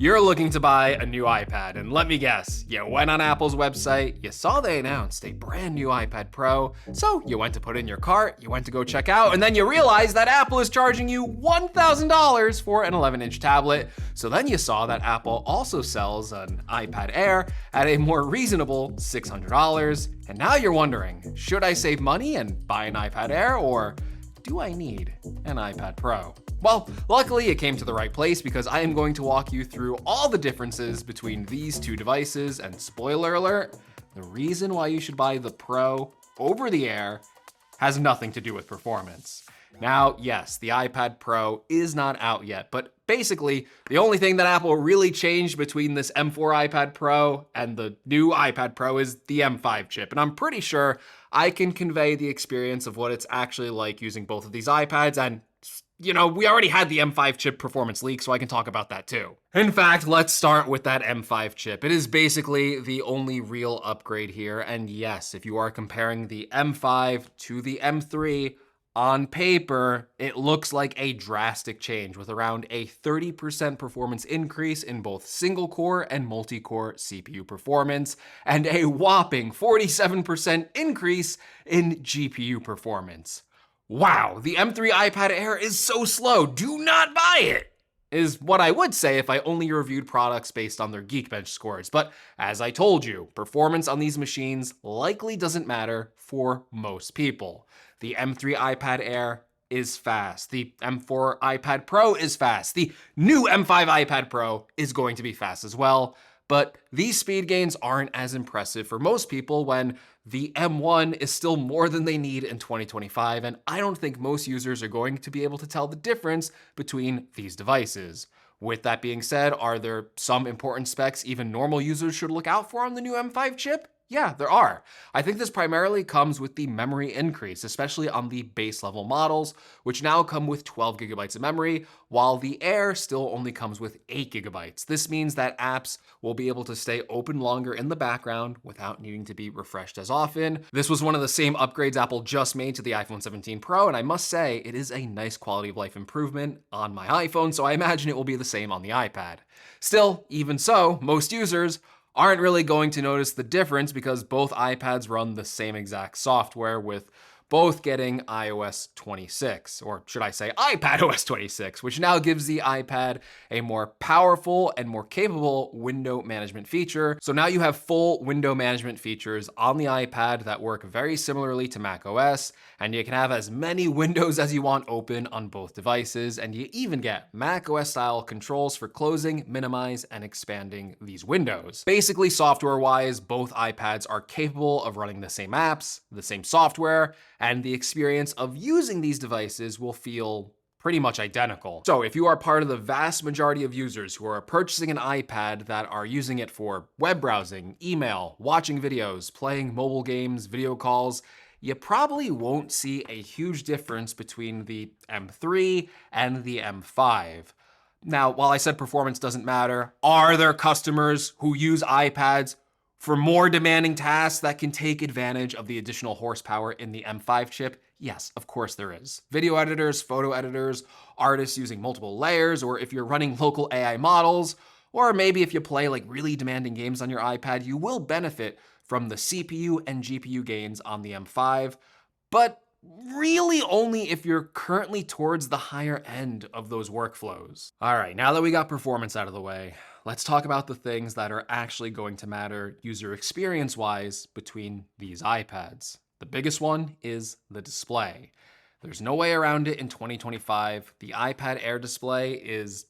You're looking to buy a new iPad, and let me guess, you went on Apple's website, you saw they announced a brand new iPad Pro, so you went to put it in your cart, you went to go check out, and then you realized that Apple is charging you $1,000 for an 11-inch tablet. So then you saw that Apple also sells an iPad Air at a more reasonable $600, and now you're wondering, should I save money and buy an iPad Air, or do I need an iPad Pro? Well, luckily it came to the right place because I am going to walk you through all the differences between these two devices, and spoiler alert, the reason why you should buy the Pro over the Air has nothing to do with performance. Now, yes, the iPad Pro is not out yet, but basically, the only thing that Apple really changed between this M4 iPad Pro and the new iPad Pro is the M5 chip, and I'm pretty sure I can convey the experience of what it's actually like using both of these iPads, and we already had the M5 chip performance leak, so I can talk about that too. In fact, let's start with that M5 chip. It is basically the only real upgrade here, and yes, if you are comparing the M5 to the M3, on paper, it looks like a drastic change with around a 30% performance increase in both single-core and multi-core CPU performance, and a whopping 47% increase in GPU performance. Wow, the M3 iPad Air is so slow, do not buy it, is what I would say if I only reviewed products based on their Geekbench scores. But as I told you, performance on these machines likely doesn't matter for most people. The M3 iPad Air is fast. The M4 iPad Pro is fast. The new M5 iPad Pro is going to be fast as well. But these speed gains aren't as impressive for most people when the M1 is still more than they need in 2025, and I don't think most users are going to be able to tell the difference between these devices. With that being said, are there some important specs even normal users should look out for on the new M5 chip? Yeah, there are. I think this primarily comes with the memory increase, especially on the base level models, which now come with 12 gigabytes of memory, while the Air still only comes with 8 gigabytes. This means that apps will be able to stay open longer in the background without needing to be refreshed as often. This was one of the same upgrades Apple just made to the iPhone 17 Pro, and I must say, it is a nice quality of life improvement on my iPhone, so I imagine it will be the same on the iPad. Still, even so, most users aren't really going to notice the difference because both iPads run the same exact software, with both getting iOS 26, or should I say iPadOS 26, which now gives the iPad a more powerful and more capable window management feature. So now you have full window management features on the iPad that work very similarly to macOS, and you can have as many windows as you want open on both devices, and you even get macOS style controls for closing, minimize, and expanding these windows. Basically, software-wise, both iPads are capable of running the same apps, the same software, and the experience of using these devices will feel pretty much identical. So if you are part of the vast majority of users who are purchasing an iPad that are using it for web browsing, email, watching videos, playing mobile games, video calls, you probably won't see a huge difference between the M3 and the M5. Now, while I said performance doesn't matter, are there customers who use iPads for more demanding tasks that can take advantage of the additional horsepower in the M5 chip? Yes, of course there is. Video editors, photo editors, artists using multiple layers, or if you're running local AI models, or maybe if you play like really demanding games on your iPad, you will benefit from the CPU and GPU gains on the M5, but really only if you're currently towards the higher end of those workflows. All right, now that we got performance out of the way, let's talk about the things that are actually going to matter user experience-wise between these iPads. The biggest one is the display. There's no way around it in 2025. The iPad Air display is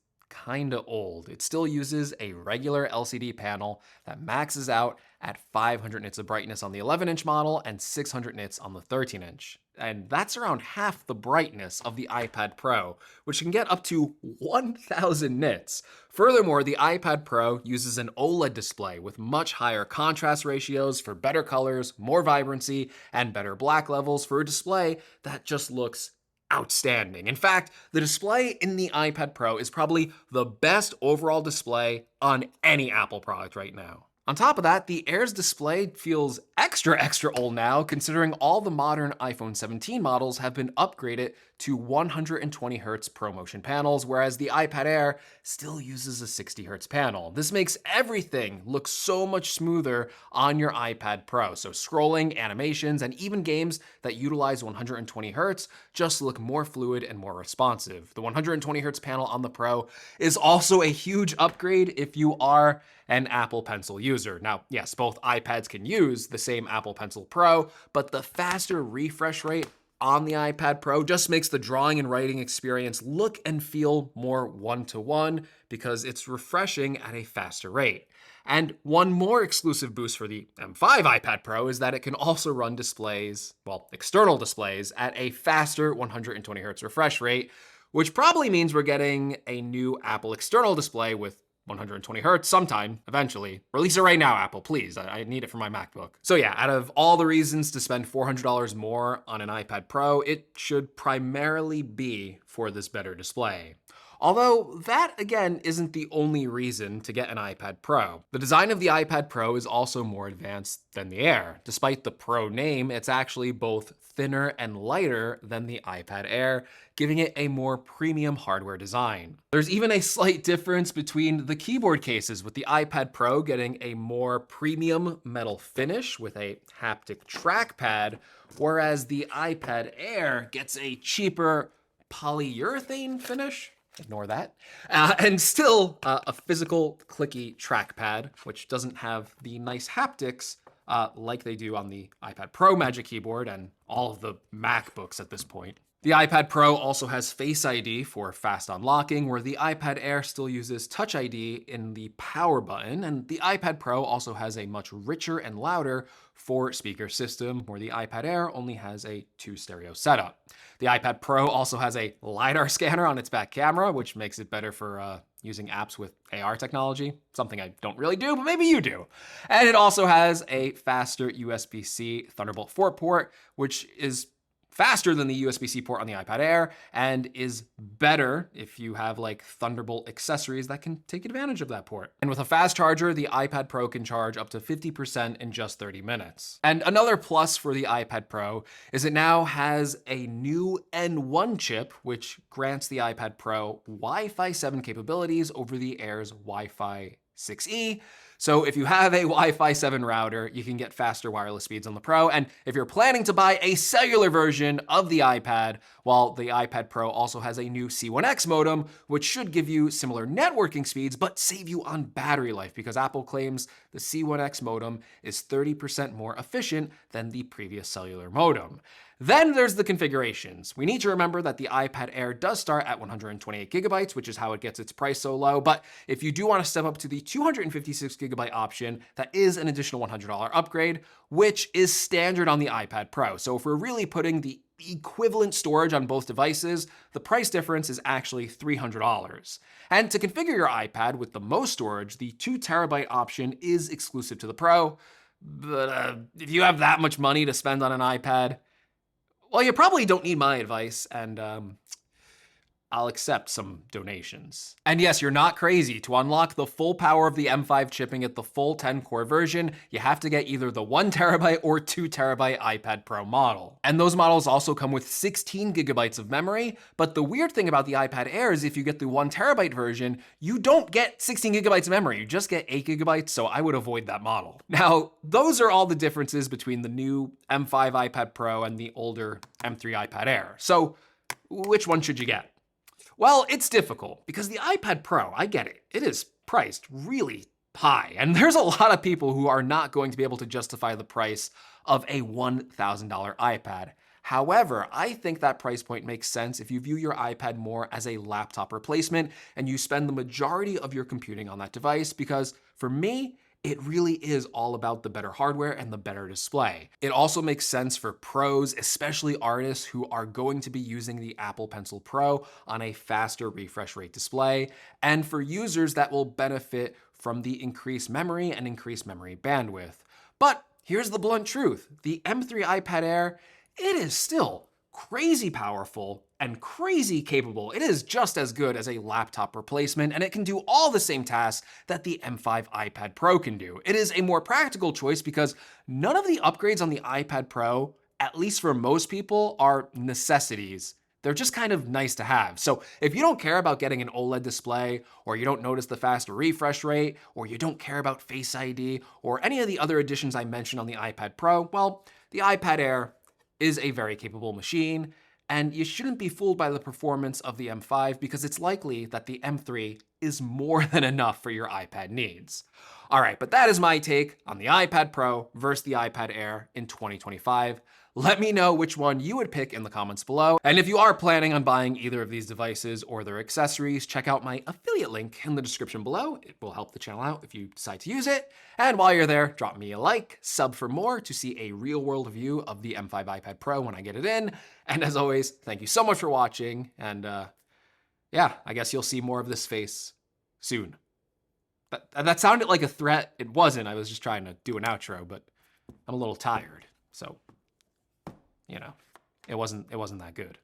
kinda old. It still uses a regular LCD panel that maxes out at 500 nits of brightness on the 11-inch model and 600 nits on the 13-inch. And that's around half the brightness of the iPad Pro, which can get up to 1000 nits. Furthermore, the iPad Pro uses an OLED display with much higher contrast ratios for better colors, more vibrancy, and better black levels for a display that just looks outstanding. In fact, the display in the iPad Pro is probably the best overall display on any Apple product right now. On top of that, the Air's display feels extra old now, considering all the modern iPhone 17 models have been upgraded to 120Hz ProMotion panels, whereas the iPad Air still uses a 60Hz panel. This makes everything look so much smoother on your iPad Pro. So scrolling, animations, and even games that utilize 120Hz just look more fluid and more responsive. The 120Hz panel on the Pro is also a huge upgrade if you are an Apple Pencil user. Now, yes, both iPads can use the same Apple Pencil Pro, but the faster refresh rate on the iPad Pro just makes the drawing and writing experience look and feel more one-to-one because it's refreshing at a faster rate. And one more exclusive boost for the M5 iPad Pro is that it can also run displays, well, external displays, at a faster 120Hz refresh rate, which probably means we're getting a new Apple external display with 120Hz sometime, eventually. Release it right now, Apple, please. I need it for my MacBook. So yeah, out of all the reasons to spend $400 more on an iPad Pro, it should primarily be for this better display. Although that, again, isn't the only reason to get an iPad Pro. The design of the iPad Pro is also more advanced than the Air. Despite the Pro name, it's actually both thinner and lighter than the iPad Air, giving it a more premium hardware design. There's even a slight difference between the keyboard cases, with the iPad Pro getting a more premium metal finish with a haptic trackpad, whereas the iPad Air gets a cheaper polyurethane finish. Ignore that. And still a physical clicky trackpad, which doesn't have the nice haptics like they do on the iPad Pro Magic Keyboard and all of the MacBooks at this point. The iPad Pro also has Face ID for fast unlocking, where the iPad Air still uses Touch ID in the power button, and the iPad Pro also has a much richer and louder 4-speaker system, where the iPad Air only has a 2-stereo setup. The iPad Pro also has a LiDAR scanner on its back camera, which makes it better for using apps with AR technology, something I don't really do, but maybe you do. And it also has a faster USB-C Thunderbolt 4 port, which is faster than the USB-C port on the iPad Air and is better if you have like Thunderbolt accessories that can take advantage of that port. And with a fast charger, the iPad Pro can charge up to 50% in just 30 minutes. And another plus for the iPad Pro is it now has a new N1 chip, which grants the iPad Pro Wi-Fi 7 capabilities over the Air's Wi-Fi 6E. So if you have a Wi-Fi 7 router, you can get faster wireless speeds on the Pro. And if you're planning to buy a cellular version of the iPad, well, the iPad Pro also has a new C1X modem, which should give you similar networking speeds, but save you on battery life, because Apple claims the C1X modem is 30% more efficient than the previous cellular modem. Then there's the configurations. We need to remember that the iPad Air does start at 128 gigabytes, which is how it gets its price so low. But if you do want to step up to the 256 gigabyte option, that is an additional $100 upgrade, which is standard on the iPad Pro. So if we're really putting the equivalent storage on both devices, the price difference is actually $300. And to configure your iPad with the most storage, the 2TB option is exclusive to the Pro. But if you have that much money to spend on an iPad, well, you probably don't need my advice, and I'll accept some donations. And yes, you're not crazy. To unlock the full power of the M5 chipping at the full 10-core version, you have to get either the 1TB or 2TB iPad Pro model. And those models also come with 16 gigabytes of memory, but the weird thing about the iPad Air is if you get the 1TB version, you don't get 16 gigabytes of memory, you just get 8 gigabytes, so I would avoid that model. Now, those are all the differences between the new M5 iPad Pro and the older M3 iPad Air. So which one should you get? Well, it's difficult because the iPad Pro, I get it, it is priced really high. And there's a lot of people who are not going to be able to justify the price of a $1,000 iPad. However, I think that price point makes sense if you view your iPad more as a laptop replacement and you spend the majority of your computing on that device, because for me, it really is all about the better hardware and the better display. It also makes sense for pros, especially artists who are going to be using the Apple Pencil Pro on a faster refresh rate display, and for users that will benefit from the increased memory and increased memory bandwidth. But here's the blunt truth. The M3 iPad Air, it is still crazy powerful and crazy capable. It is just as good as a laptop replacement, and it can do all the same tasks that the M5 iPad Pro can do. It is a more practical choice because none of the upgrades on the iPad Pro, at least for most people, are necessities. They're just kind of nice to have. So if you don't care about getting an OLED display, or you don't notice the faster refresh rate, or you don't care about Face ID, or any of the other additions I mentioned on the iPad Pro, well, the iPad Air is a very capable machine, and you shouldn't be fooled by the performance of the M5 because it's likely that the M3 is more than enough for your iPad needs. All right, but that is my take on the iPad Pro versus the iPad Air in 2025. Let me know which one you would pick in the comments below. And if you are planning on buying either of these devices or their accessories, check out my affiliate link in the description below. It will help the channel out if you decide to use it. And while you're there, drop me a like, sub for more to see a real world view of the M5 iPad Pro when I get it in. And as always, thank you so much for watching. And yeah, I guess you'll see more of this face soon. That sounded like a threat. It wasn't. I was just trying to do an outro, but I'm a little tired. So, you know, it wasn't that good.